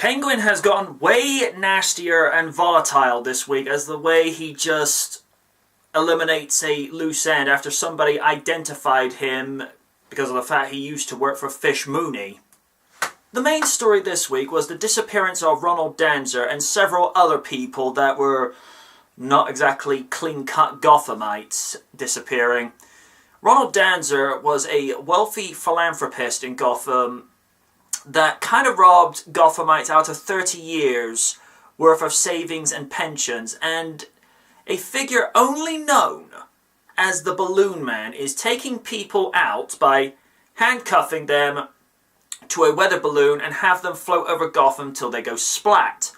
Penguin has gotten way nastier and volatile this week as the way he just eliminates a loose end after somebody identified him because of the fact he used to work for Fish Mooney. The main story this week was the disappearance of Ronald Danzer and several other people that were not exactly clean-cut Gothamites disappearing. Ronald Danzer was a wealthy philanthropist in Gotham that kind of robbed Gothamites out of 30 years worth of savings and pensions, and a figure only known as the Balloonman is taking people out by handcuffing them to a weather balloon and have them float over Gotham till they go splat.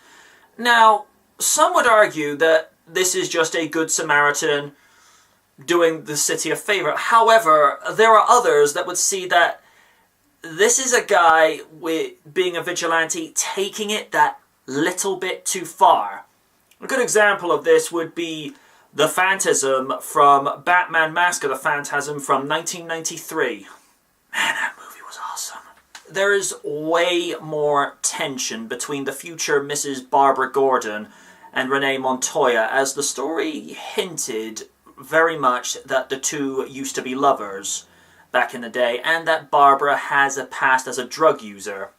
Now, some would argue that this is just a good Samaritan doing the city a favour. However, there are others that would see that this is a guy with being a vigilante taking it that little bit too far. A good example of this would be the Phantasm from Batman Mask of the Phantasm from 1993. Man, that movie was awesome. There is way more tension between the future Mrs. Barbara Gordon and Renee Montoya, as the story hinted very much that the two used to be lovers back in the day, and that Barbara has a past as a drug user.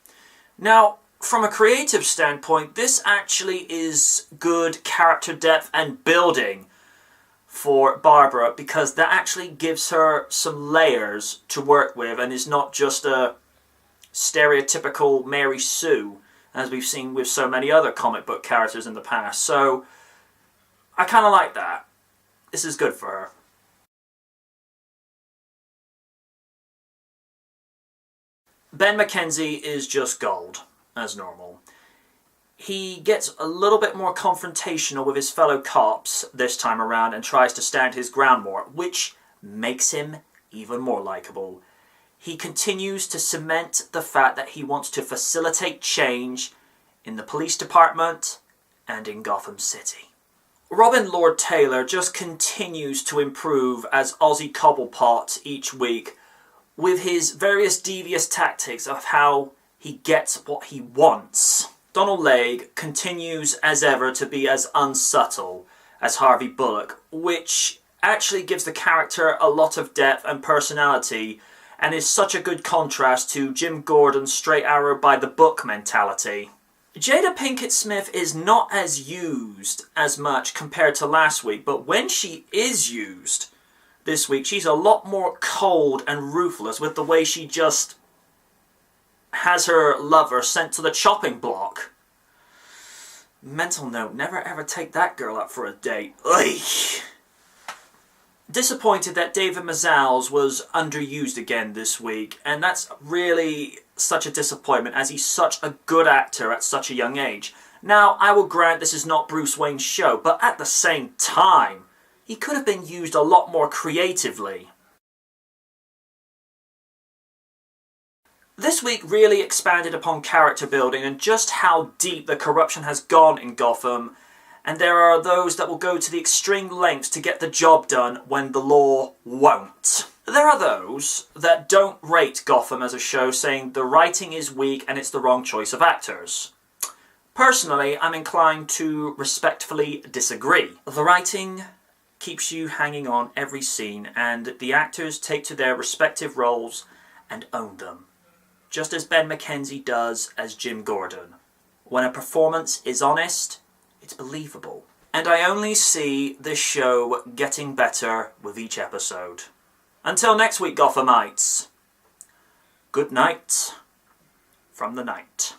Now, from a creative standpoint, this actually is good character depth and building for Barbara, because that actually gives her some layers to work with and is not just a stereotypical Mary Sue, as we've seen with so many other comic book characters in the past. So, I kind of like that. This is good for her. Ben McKenzie is just gold, as normal. He gets a little bit more confrontational with his fellow cops this time around and tries to stand his ground more, which makes him even more likable. He continues to cement the fact that he wants to facilitate change in the police department and in Gotham City. Robin Lord Taylor just continues to improve as Ozzy Cobblepot each week, with his various devious tactics of how he gets what he wants. Donald Legge continues as ever to be as unsubtle as Harvey Bullock, which actually gives the character a lot of depth and personality, and is such a good contrast to Jim Gordon's straight arrow by the book mentality. Jada Pinkett Smith is not as used as much compared to last week, but when she is used this week, she's a lot more cold and ruthless with the way she just has her lover sent to the chopping block. Mental note, never ever take that girl out for a date. Ugh. Disappointed that David Mazouz was underused again this week, and that's really such a disappointment as he's such a good actor at such a young age. Now, I will grant this is not Bruce Wayne's show, but at the same time, he could have been used a lot more creatively. This week really expanded upon character building and just how deep the corruption has gone in Gotham, and there are those that will go to the extreme lengths to get the job done when the law won't. There are those that don't rate Gotham as a show, saying the writing is weak and it's the wrong choice of actors. Personally, I'm inclined to respectfully disagree. The writing keeps you hanging on every scene, and the actors take to their respective roles and own them, just as Ben McKenzie does as Jim Gordon. When a performance is honest, it's believable. And I only see this show getting better with each episode. Until next week, Gothamites, good night from the night.